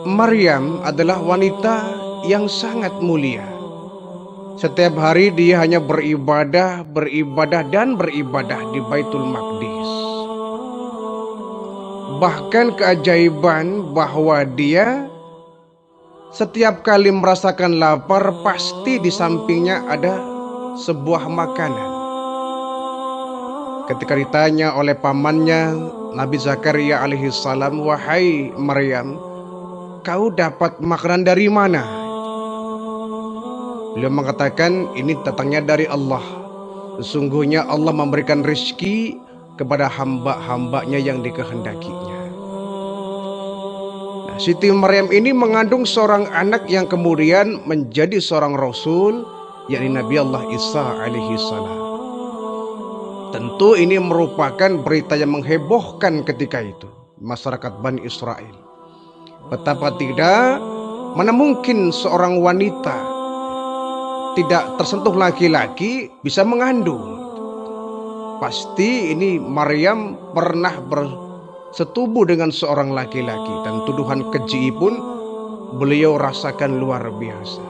Maryam adalah wanita yang sangat mulia. Setiap hari dia hanya beribadah, dan beribadah di Baitul Maqdis. Bahkan keajaiban bahwa dia setiap kali merasakan lapar pasti di sampingnya ada sebuah makanan. Ketika ditanya oleh pamannya Nabi Zakaria alaihissalam, "Wahai Maryam, kau dapat makanan dari mana?" Beliau mengatakan, "Ini datangnya dari Allah. Sesungguhnya Allah memberikan rezeki kepada hamba-hambanya yang dikehendakinya." Nah, Siti Maryam ini mengandung seorang anak yang kemudian menjadi seorang Rasul, yakni Nabi Allah Isa alaihi salam. Tentu ini merupakan berita yang menghebohkan ketika itu masyarakat Bani Israel. Betapa tidak, mana mungkin seorang wanita tidak tersentuh laki-laki bisa mengandung. Pasti ini Maryam pernah bersetubuh dengan seorang laki-laki, dan tuduhan keji pun beliau rasakan luar biasa.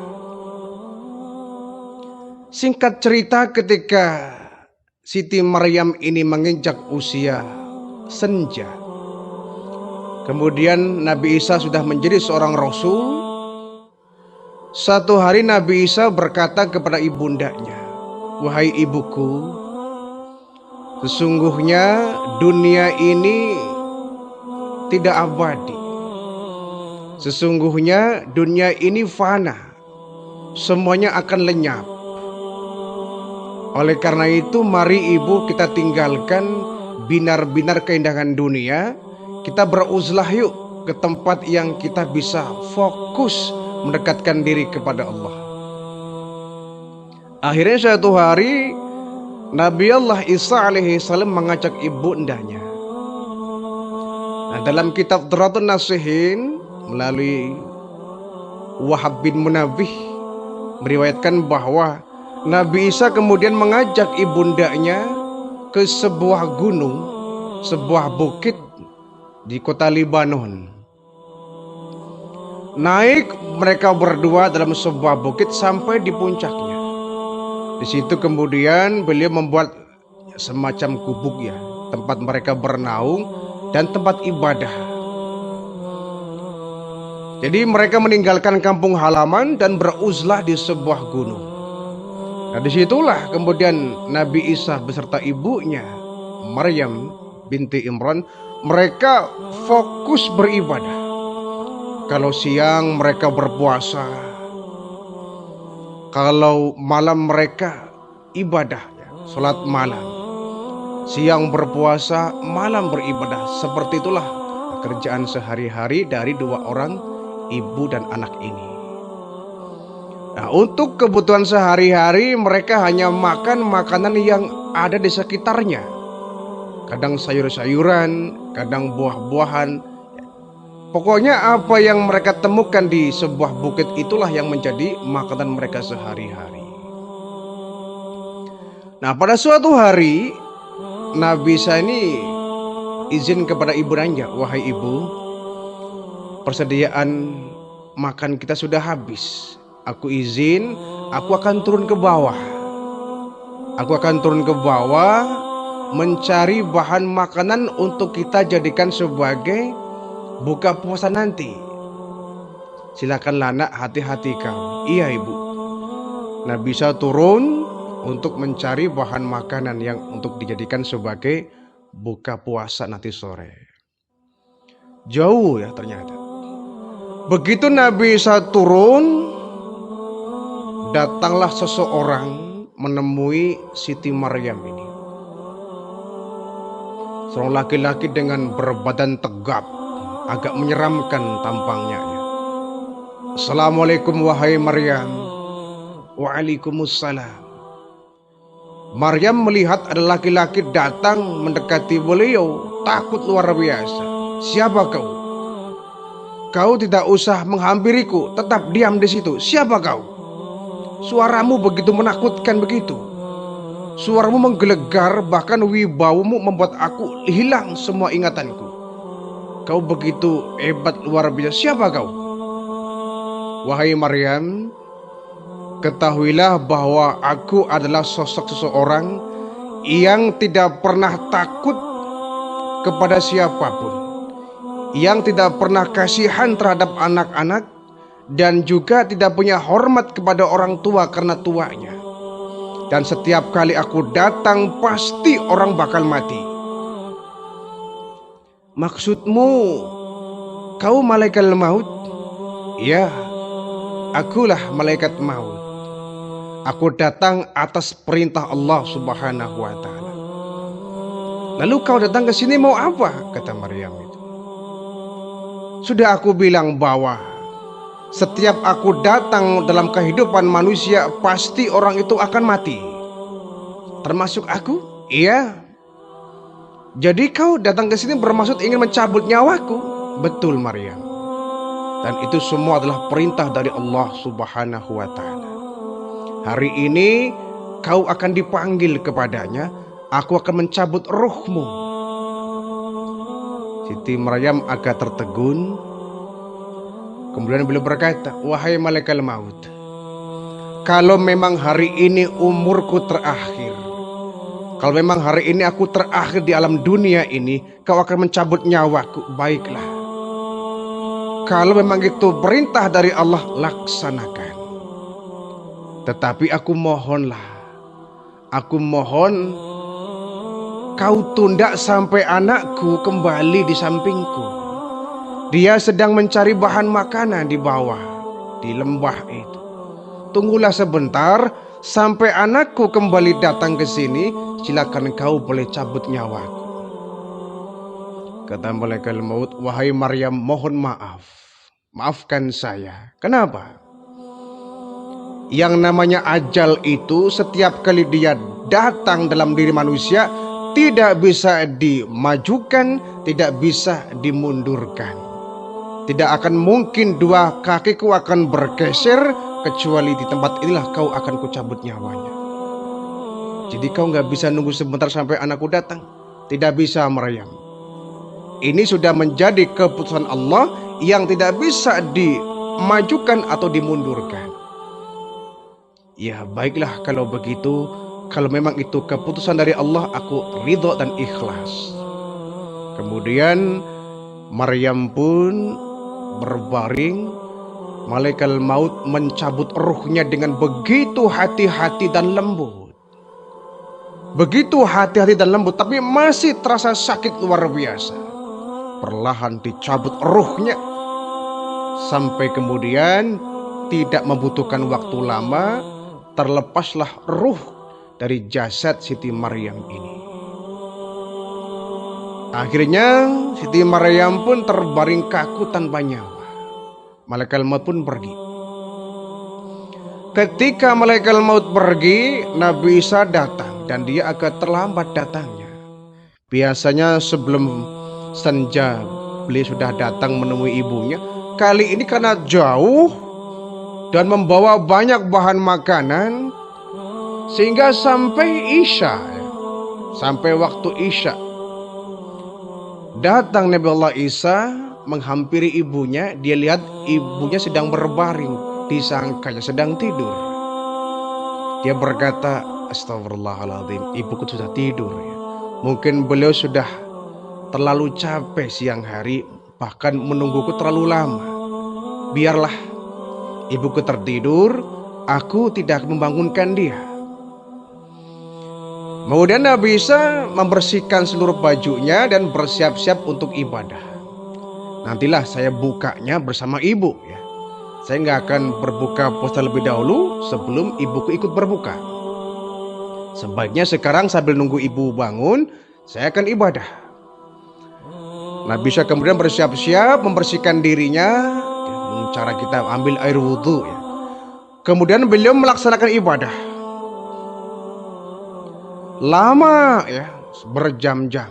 Singkat cerita, ketika Siti Maryam ini menginjak usia senja, kemudian Nabi Isa sudah menjadi seorang Rasul. Satu hari Nabi Isa berkata kepada ibundanya, "Wahai ibuku, sesungguhnya dunia ini tidak abadi. Sesungguhnya dunia ini fana, semuanya akan lenyap. Oleh karena itu, mari ibu kita tinggalkan binar-binar keindahan dunia. Kita beruzlah yuk ke tempat yang kita bisa fokus mendekatkan diri kepada Allah." Akhirnya suatu hari Nabi Allah Isa alaihi salam mengajak ibundanya. Nah, dalam kitab Dhuratul Nasihin melalui Wahab bin Munabih meriwayatkan bahwa Nabi Isa kemudian mengajak ibundanya ke sebuah gunung, sebuah bukit di kota Libanon. Naik mereka berdua dalam sebuah bukit sampai di puncaknya. Di situ kemudian beliau membuat semacam gubuk, ya, tempat mereka bernaung dan tempat ibadah. Jadi mereka meninggalkan kampung halaman dan beruzlah di sebuah gunung. Nah, disitulah kemudian Nabi Isa beserta ibunya Maryam binti Imran, mereka fokus beribadah. Kalau siang mereka berpuasa, kalau malam mereka ibadah, ya, sholat malam. Siang berpuasa, malam beribadah. Seperti itulah kerjaan sehari-hari dari dua orang ibu dan anak ini. Nah, untuk kebutuhan sehari-hari mereka hanya makan makanan yang ada di sekitarnya. Kadang sayur-sayuran, kadang buah-buahan. Pokoknya apa yang mereka temukan di sebuah bukit itulah yang menjadi makanan mereka sehari-hari. Nah, pada suatu hari Nabi Isa ini izin kepada ibundanya, "Wahai ibu, persediaan makan kita sudah habis. Aku izin, aku akan turun ke bawah. Aku akan turun ke bawah mencari bahan makanan untuk kita jadikan sebagai buka puasa nanti. Silakanlah nak, hati-hati kau." "Iya ibu." Nabi Isa turun untuk mencari bahan makanan yang untuk dijadikan sebagai buka puasa nanti sore. Jauh, ya, ternyata. Begitu Nabi Isa turun, datanglah seseorang menemui Siti Maryam ini. Seorang laki-laki dengan berbadan tegap, agak menyeramkan tampangnya. "Assalamualaikum wahai Maryam." "Waalaikumsalam." Maryam melihat ada laki-laki datang mendekati beliau, takut luar biasa. "Siapa kau? Kau tidak usah menghampiriku, tetap diam di situ. Siapa kau? Suaramu begitu menakutkan begitu." Suaramu menggelegar, bahkan wibawamu membuat aku hilang semua ingatanku. Kau begitu hebat, luar biasa. Siapa kau? Wahai Maryam, ketahuilah bahwa aku adalah sosok seseorang yang tidak pernah takut kepada siapapun, yang tidak pernah kasihan terhadap anak-anak, dan juga tidak punya hormat kepada orang tua karena tuanya. Dan setiap kali aku datang pasti orang bakal mati. Maksudmu kau malaikat maut? Ya, akulah malaikat maut. Aku datang atas perintah Allah Subhanahu wa Ta'ala. Lalu kau datang ke sini mau apa? Kata Maryam itu. Sudah aku bilang bahwa setiap aku datang dalam kehidupan manusia, pasti orang itu akan mati. Termasuk aku? Iya. Jadi kau datang ke sini bermaksud ingin mencabut nyawaku? Betul, Maryam. Dan itu semua adalah perintah dari Allah Subhanahu wa Ta'ala. Hari ini kau akan dipanggil kepadanya. Aku akan mencabut ruhmu. Siti Maryam agak tertegun. Kemudian beliau berkata, wahai malaikat maut, kalau memang hari ini umurku terakhir, kalau memang hari ini aku terakhir di alam dunia ini, kau akan mencabut nyawaku, baiklah. Kalau memang itu perintah dari Allah, laksanakan. Tetapi aku mohon kau tunda sampai anakku kembali di sampingku. Dia sedang mencari bahan makanan di bawah, di lembah itu. Tunggulah sebentar sampai anakku kembali datang ke sini, silakan kau boleh cabut nyawaku. Kata malaikat maut, wahai Maryam, mohon maaf. Maafkan saya. Kenapa? Yang namanya ajal itu setiap kali dia datang dalam diri manusia, tidak bisa dimajukan, tidak bisa dimundurkan. Tidak akan mungkin dua kakiku akan bergeser, kecuali di tempat inilah kau akan kucabut nyawanya. Jadi kau gak bisa nunggu sebentar sampai anakku datang. Tidak bisa, Maryam. Ini sudah menjadi keputusan Allah yang tidak bisa dimajukan atau dimundurkan. Ya baiklah kalau begitu, kalau memang itu keputusan dari Allah, aku ridho dan ikhlas. Kemudian Maryam pun berbaring. Malaikat maut mencabut ruhnya dengan begitu hati-hati dan lembut. Begitu hati-hati dan lembut, tapi masih terasa sakit luar biasa. Perlahan dicabut ruhnya. Sampai kemudian tidak membutuhkan waktu lama, terlepaslah ruh dari jasad Siti Maryam ini. Akhirnya Siti Maryam pun terbaring kaku tanpa nyawa. Malaikat maut pun pergi. Ketika malaikat maut pergi, Nabi Isa datang dan dia agak terlambat datangnya. Biasanya sebelum senja beliau sudah datang menemui ibunya. Kali ini karena jauh dan membawa banyak bahan makanan, sehingga sampai Isya, sampai waktu Isya, datang Nabi Allah Isa menghampiri ibunya. Dia lihat ibunya sedang berbaring, disangkanya sedang tidur. Dia berkata, astagfirullahaladzim, ibuku sudah tidur ya. Mungkin beliau sudah terlalu capek siang hari, bahkan menungguku terlalu lama. Biarlah ibuku tertidur, aku tidak membangunkan dia. Kemudian Nabi Isa membersihkan seluruh bajunya dan bersiap-siap untuk ibadah. Nantilah saya bukanya bersama ibu ya. Saya nggak akan berbuka puasa lebih dahulu sebelum ibuku ikut berbuka. Sebaiknya sekarang sambil nunggu ibu bangun, saya akan ibadah. Nabi Isa kemudian bersiap-siap membersihkan dirinya. Cara kita ambil air wudhu ya. Kemudian beliau melaksanakan ibadah lama ya, berjam-jam.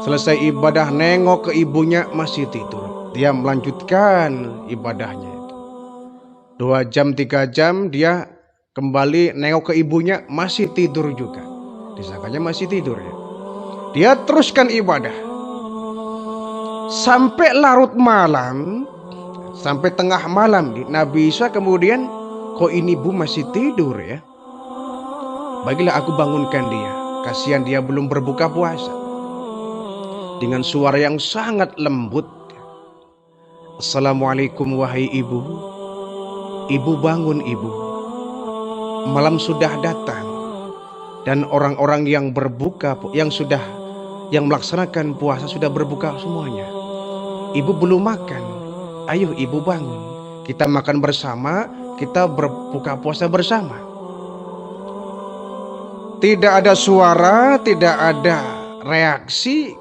Selesai ibadah nengok ke ibunya masih tidur. Dia melanjutkan ibadahnya itu. 2 jam 3 jam dia kembali nengok ke ibunya, masih tidur juga. Disangkanya masih tidur ya. Dia teruskan ibadah. Sampai larut malam, sampai tengah malam, Nabi Isa kemudian, kok ini ibu masih tidur ya? Bagilah aku bangunkan dia. Kasihan dia belum berbuka puasa. Dengan suara yang sangat lembut. Assalamualaikum wahai ibu. Ibu bangun ibu. Malam sudah datang. Dan orang-orang yang berbuka, yang melaksanakan puasa sudah berbuka semuanya. Ibu belum makan. Ayo ibu bangun. Kita makan bersama, kita berbuka puasa bersama. Tidak ada suara, tidak ada reaksi.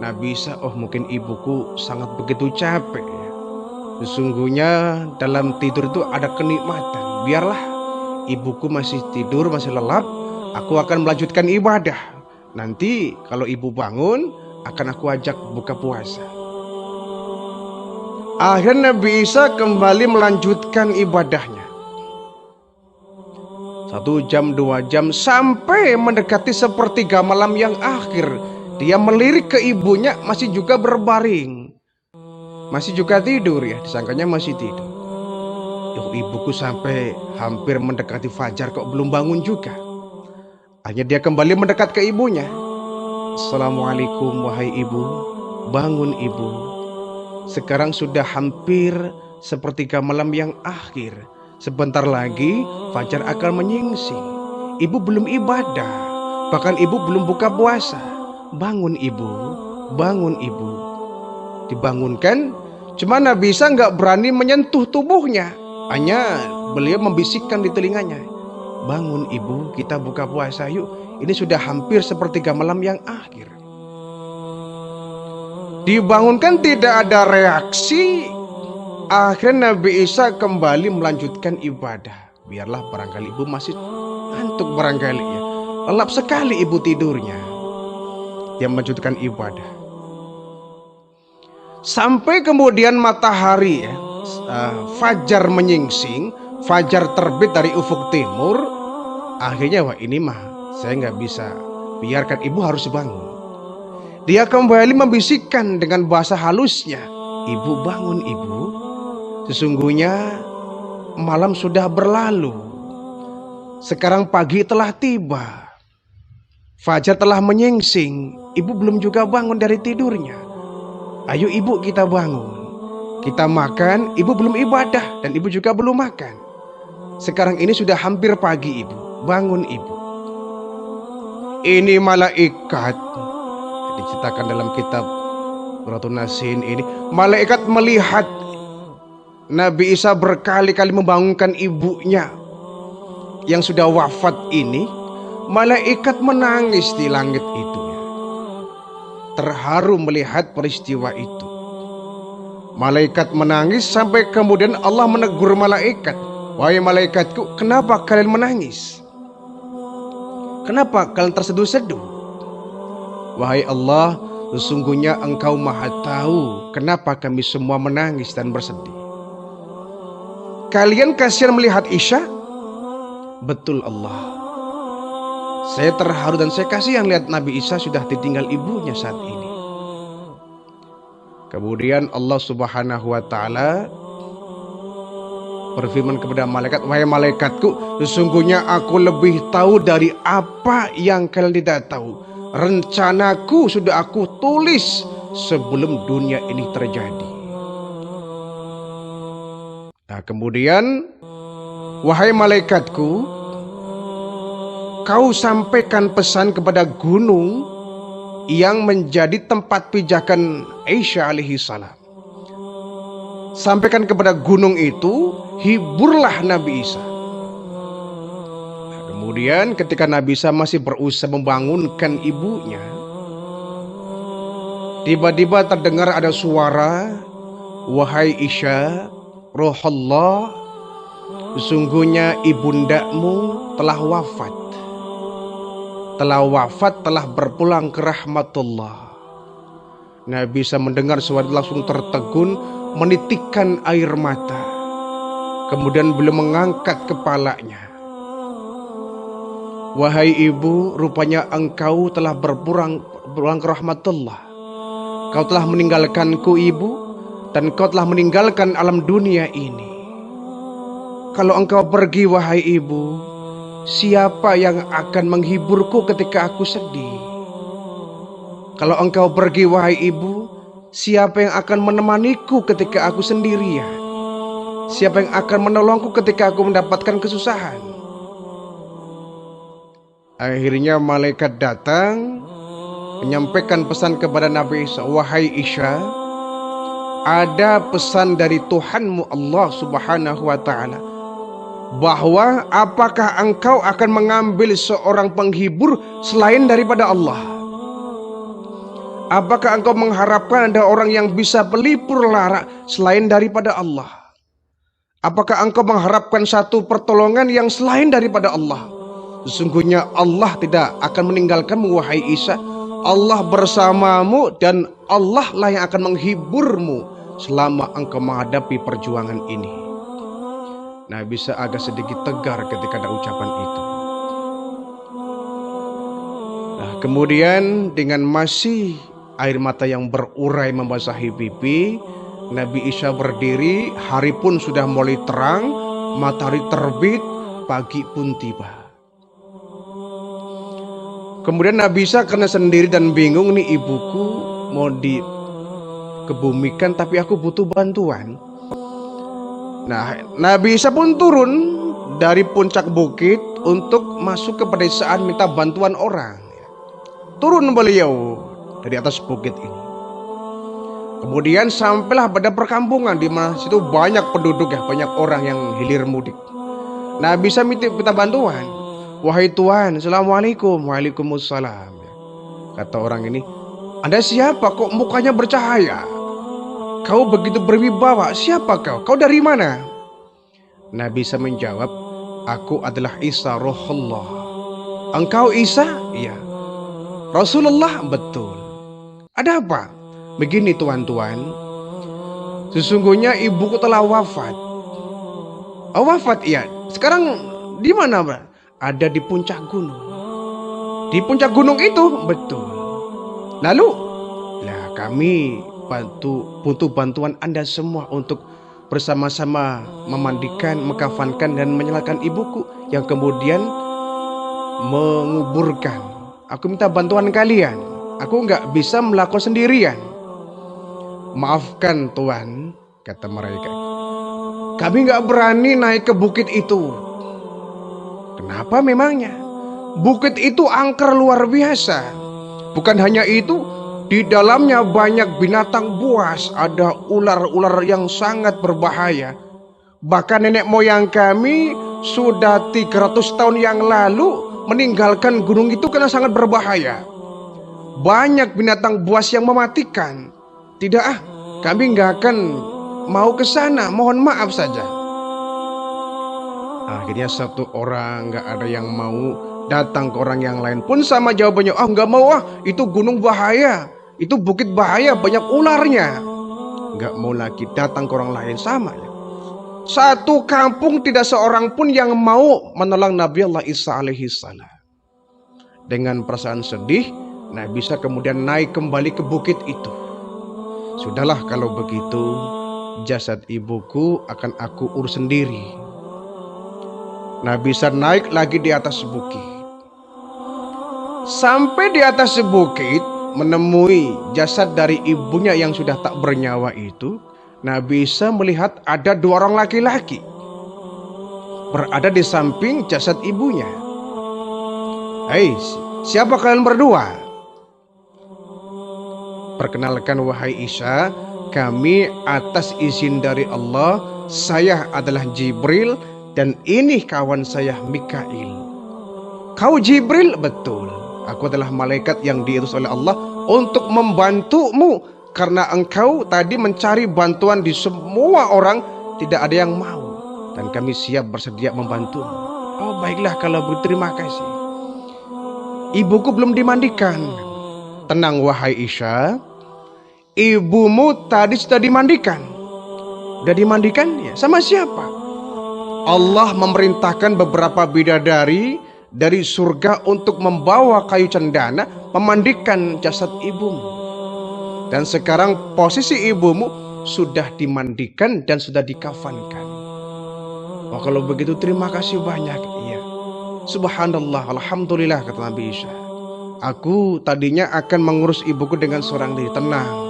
Nabi Isa, oh mungkin ibuku sangat begitu capek ya. Sesungguhnya dalam tidur itu ada kenikmatan. Biarlah ibuku masih tidur, masih lelap, aku akan melanjutkan ibadah. Nanti kalau ibu bangun, akan aku ajak buka puasa. Akhirnya Nabi Isa kembali melanjutkan ibadahnya. 1 jam, 2 jam, sampai mendekati sepertiga malam yang akhir. Dia melirik ke ibunya, masih juga berbaring. Masih juga tidur ya, disangkanya masih tidur. Ibuku sampai hampir mendekati fajar kok belum bangun juga. Akhirnya dia kembali mendekat ke ibunya. Assalamualaikum wahai ibu, bangun ibu. Sekarang sudah hampir sepertiga malam yang akhir. Sebentar lagi fajar akan menyingsing. Ibu belum ibadah, bahkan ibu belum buka puasa. Bangun ibu, bangun ibu. Dibangunkan, cuma Nabi Isa nggak berani menyentuh tubuhnya. Hanya beliau membisikkan di telinganya, bangun ibu, kita buka puasa yuk. Ini sudah hampir sepertiga malam yang akhir. Dibangunkan, tidak ada reaksi. Akhirnya Nabi Isa kembali melanjutkan ibadah. Biarlah barangkali ibu masih ngantuk barangkali ya. Lelap sekali ibu tidurnya. Dia melanjutkan ibadah. Sampai kemudian matahari ya, fajar menyingsing, fajar terbit dari ufuk timur. Akhirnya wah ini mah saya nggak bisa biarkan, ibu harus bangun. Dia kembali membisikkan dengan bahasa halusnya, ibu bangun ibu. Sesungguhnya malam sudah berlalu. Sekarang pagi telah tiba. Fajar telah menyingsing. Ibu belum juga bangun dari tidurnya. Ayo ibu kita bangun. Kita makan, ibu belum ibadah dan ibu juga belum makan. Sekarang ini sudah hampir pagi ibu. Bangun ibu. Ini malaikat. Diceritakan dalam kitab Suratun Nasin ini. Malaikat melihat Nabi Isa berkali-kali membangunkan ibunya yang sudah wafat ini. Malaikat menangis di langit itu ya. Terharu melihat peristiwa itu. Malaikat menangis sampai kemudian Allah menegur malaikat. Wahai malaikatku, kenapa kalian menangis? Kenapa kalian terseduh-seduh? Wahai Allah, sesungguhnya Engkau Maha Tahu kenapa kami semua menangis dan bersedih. Kalian kasihan melihat Isya? Betul Allah. Saya terharu dan saya kasihan lihat Nabi Isa sudah ditinggal ibunya saat ini. Kemudian Allah Subhanahu wa Ta'ala berfirman kepada malaikat, wahai malaikatku, sesungguhnya aku lebih tahu dari apa yang kalian tidak tahu. Rencanaku sudah aku tulis sebelum dunia ini terjadi. Nah kemudian, wahai malaikatku, kau sampaikan pesan kepada gunung yang menjadi tempat pijakan Isa alaihi salam. Sampaikan kepada gunung itu, hiburlah Nabi Isa. Nah, kemudian ketika Nabi Isa masih berusaha membangunkan ibunya, tiba-tiba terdengar ada suara, wahai Isya, Roh Allah, sesungguhnya ibundamu telah wafat. Telah berpulang ke rahmatullah. Nabi Isa mendengar suara langsung tertegun, menitikkan air mata. Kemudian beliau mengangkat kepalanya. Wahai ibu, rupanya engkau telah berpulang ke rahmatullah. Kau telah meninggalkanku ibu, dan kau telah meninggalkan alam dunia ini. Kalau engkau pergi wahai ibu, siapa yang akan menghiburku ketika aku sedih? Kalau engkau pergi wahai ibu, siapa yang akan menemaniku ketika aku sendirian? Siapa yang akan menolongku ketika aku mendapatkan kesusahan? Akhirnya malaikat datang menyampaikan pesan kepada Nabi Isa, wahai Isya, ada pesan dari Tuhanmu Allah Subhanahu wa Ta'ala, bahwa apakah engkau akan mengambil seorang penghibur selain daripada Allah? Apakah engkau mengharapkan ada orang yang bisa pelipur lara selain daripada Allah? Apakah engkau mengharapkan satu pertolongan yang selain daripada Allah? Sesungguhnya Allah tidak akan meninggalkanmu wahai Isa. Allah bersamamu dan Allah lah yang akan menghiburmu selama engkau menghadapi perjuangan ini. Nah, bisa agak sedikit tegar ketika ada ucapan itu. Nah, kemudian dengan masih air mata yang berurai membasahi pipi, Nabi Isa berdiri. Hari pun sudah mulai terang, matahari terbit, pagi pun tiba. Kemudian Nabi Isa karena sendiri dan bingung, nih ibuku mau dikebumikan tapi aku butuh bantuan. Nah, Nabi Isa pun turun dari puncak bukit untuk masuk ke pedesaan minta bantuan orang. Turun beliau dari atas bukit ini. Kemudian sampailah pada perkampungan di mana situ banyak penduduk ya, banyak orang yang hilir mudik. Nabi Isa minta bantuan. Wahai Tuhan, Assalamualaikum. Waalaikumsalam. Kata orang ini, Anda siapa kok mukanya bercahaya? Kau begitu berwibawa, siapa kau? Kau dari mana? Nabi Isa menjawab, aku adalah Isa Ruhullah. Engkau Isa? Iya. Rasulullah? Betul. Ada apa? Begini tuan-tuan, sesungguhnya ibuku telah wafat. Oh, wafat? Iya. Sekarang di mana, Mbak? Ada di puncak gunung. Di puncak gunung itu? Betul. Lalu, kami butuh bantuan Anda semua untuk bersama-sama memandikan, mengkafankan dan menyalakan ibuku yang kemudian menguburkan. Aku minta bantuan kalian. Aku nggak bisa melakukan sendirian. Maafkan Tuhan, kata mereka. Kami nggak berani naik ke bukit itu. Kenapa memangnya? Bukit itu angker luar biasa. Bukan hanya itu, di dalamnya banyak binatang buas, ada ular-ular yang sangat berbahaya. Bahkan nenek moyang kami sudah 300 tahun yang lalu meninggalkan gunung itu karena sangat berbahaya. Banyak binatang buas yang mematikan. Tidak, kami nggak akan mau ke sana, mohon maaf saja. Akhirnya satu orang nggak ada yang mau datang ke orang yang lain pun sama jawabannya, nggak mau, itu gunung bahaya, itu bukit bahaya, banyak ularnya. Nggak mau lagi datang ke orang lain sama ya. Satu kampung tidak seorang pun yang mau menolong Nabi Allah Isa alaihi salam. Dengan perasaan sedih, Nabi Isa kemudian naik kembali ke bukit itu. Sudahlah kalau begitu, jasad ibuku akan aku urus sendiri. Nabi Isa naik lagi di atas bukit. Sampai di atas bukit menemui jasad dari ibunya yang sudah tak bernyawa itu, Nabi Isa melihat ada dua orang laki-laki berada di samping jasad ibunya. Hei, siapa kalian berdua? Perkenalkan wahai Isa, kami atas izin dari Allah, saya adalah Jibril dan ini kawan saya Mikail. Kau Jibril? Betul. Aku adalah malaikat yang diutus oleh Allah untuk membantumu karena engkau tadi mencari bantuan di semua orang, tidak ada yang mau, dan kami siap bersedia membantumu. Oh, baiklah kalau begitu, terima kasih. Ibuku belum dimandikan. Tenang wahai Isya, ibumu tadi sudah dimandikan. Sudah dimandikan? Ya. Sama siapa? Allah memerintahkan beberapa bidadari dari surga untuk membawa kayu cendana memandikan jasad ibumu. Dan sekarang posisi ibumu sudah dimandikan dan sudah dikafankan. Oh, kalau begitu terima kasih banyak. Iya. Subhanallah, alhamdulillah, kata Nabi Isa. Aku tadinya akan mengurus ibuku dengan seorang diri. Tenang.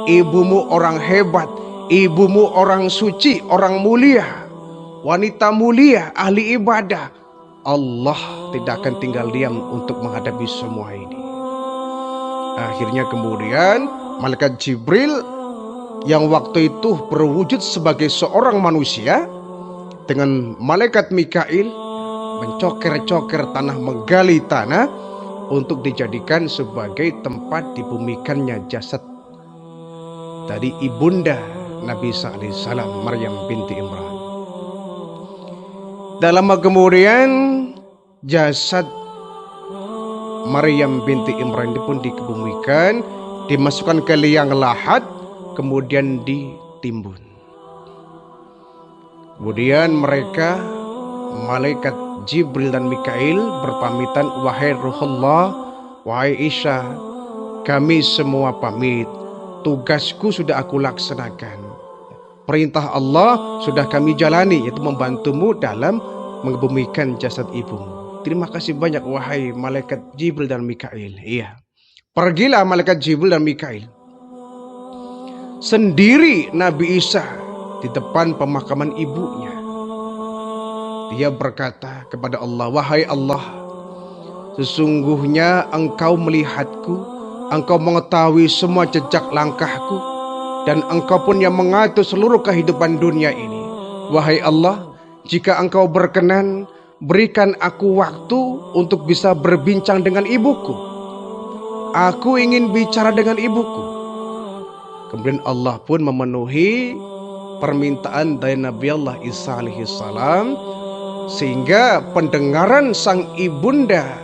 Ibumu orang hebat, ibumu orang suci, orang mulia, wanita mulia, ahli ibadah. Allah tidak akan tinggal diam untuk menghadapi semua ini. Akhirnya kemudian malaikat Jibril yang waktu itu berwujud sebagai seorang manusia dengan malaikat Mikail mencoker-coker tanah, menggali tanah untuk dijadikan sebagai tempat dibumikannya jasad dari ibunda Nabi Isa alaihissalam, Maryam binti Imran. Dalam kemudian jasad Maryam binti Imran itu pun dikebumikan, dimasukkan ke liang lahat, kemudian ditimbun. Kemudian mereka, malaikat Jibril dan Mikail berpamitan, wahai Ruhullah, wahai Isa, kami semua pamit. Tugasku sudah aku laksanakan. Perintah Allah sudah kami jalani, yaitu membantumu dalam mengebumikan jasad ibumu. Terima kasih banyak wahai malaikat Jibril dan Mikail. Iya. Pergilah malaikat Jibril dan Mikail. Sendiri Nabi Isa di depan pemakaman ibunya. Dia berkata kepada Allah, wahai Allah, sesungguhnya engkau melihatku, engkau mengetahui semua jejak langkahku, dan engkau pun yang mengatur seluruh kehidupan dunia ini. Wahai Allah, jika engkau berkenan, berikan aku waktu untuk bisa berbincang dengan ibuku. Aku ingin bicara dengan ibuku. Kemudian Allah pun memenuhi permintaan dari Nabi Allah Isa alaihissalam, sehingga pendengaran sang ibunda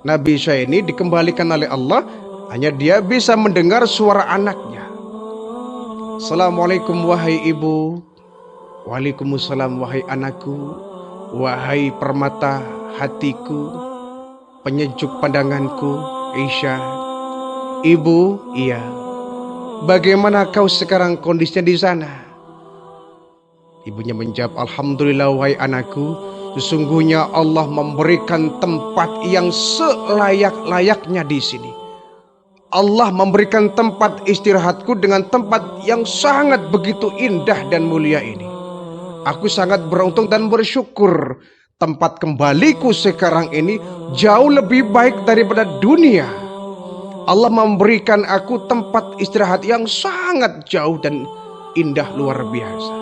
Nabi Isa ini dikembalikan oleh Allah. Hanya dia bisa mendengar suara anaknya. Assalamualaikum wahai ibu. Waalaikumsalam wahai anakku. Wahai permata hatiku, penyejuk pandanganku, Isya. Ibu, iya. Bagaimana kau sekarang kondisinya di sana? Ibunya menjawab, alhamdulillah wahai anakku, sesungguhnya Allah memberikan tempat yang selayak-layaknya di sini. Allah memberikan tempat istirahatku dengan tempat yang sangat begitu indah dan mulia ini. Aku sangat beruntung dan bersyukur. Tempat kembaliku sekarang ini jauh lebih baik daripada dunia. Allah memberikan aku tempat istirahat yang sangat jauh dan indah luar biasa.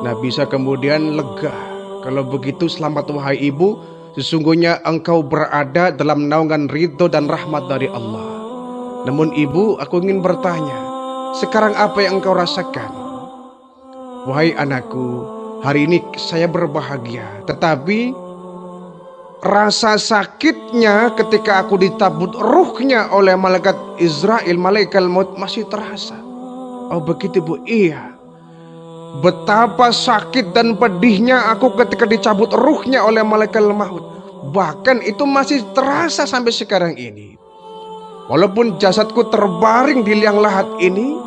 Nabi Isa kemudian lega. Kalau begitu selamat wahai ibu. Sesungguhnya engkau berada dalam naungan ridho dan rahmat dari Allah. Namun ibu, aku ingin bertanya, sekarang apa yang engkau rasakan? Wahai anakku, hari ini saya berbahagia. Tetapi rasa sakitnya ketika aku dicabut ruhnya oleh malaikat Israel, malaikat maut masih terasa. Oh begitu bu? Iya. Betapa sakit dan pedihnya aku ketika dicabut ruhnya oleh malaikat maut. Bahkan itu masih terasa sampai sekarang ini. Walaupun jasadku terbaring di liang lahat ini,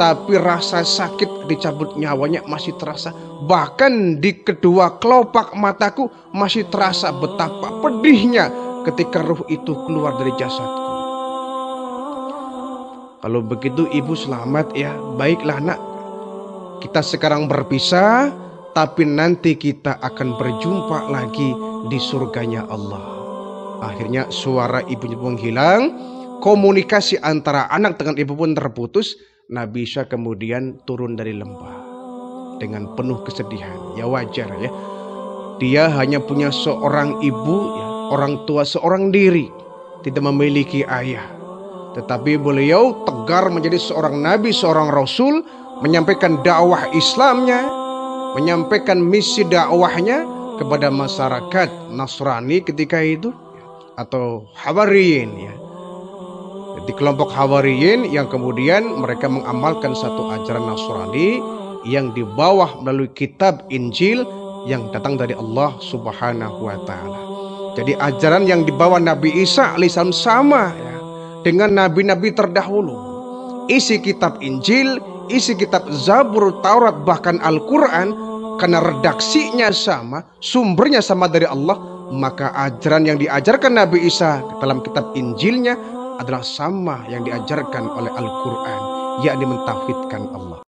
tapi rasa sakit dicabut nyawanya masih terasa. Bahkan di kedua kelopak mataku masih terasa betapa pedihnya ketika ruh itu keluar dari jasadku. Kalau begitu ibu selamat ya. Baiklah nak. Kita sekarang berpisah, tapi nanti kita akan berjumpa lagi di surganya Allah. Akhirnya suara ibunya menghilang, komunikasi antara anak dengan ibu pun terputus. Nabi Isa kemudian turun dari lembah dengan penuh kesedihan. Ya wajar ya. Dia hanya punya seorang ibu, ya, orang tua seorang diri, tidak memiliki ayah. Tetapi beliau tegar menjadi seorang nabi, seorang rasul, menyampaikan dakwah Islamnya, menyampaikan misi dakwahnya kepada masyarakat Nasrani ketika itu, atau Hawariyin ya. Di kelompok Hawariyin yang kemudian mereka mengamalkan satu ajaran Nasrani yang dibawa melalui kitab Injil yang datang dari Allah Subhanahu wa Ta'ala. Jadi ajaran yang dibawa Nabi Isa alaihissalam sama ya dengan nabi-nabi terdahulu. Isi kitab Injil, isi kitab Zabur, Taurat, bahkan Al-Quran, karena redaksinya sama, sumbernya sama dari Allah, maka ajaran yang diajarkan Nabi Isa dalam kitab Injilnya adalah sama yang diajarkan oleh Al-Quran, yakni mentauhidkan Allah.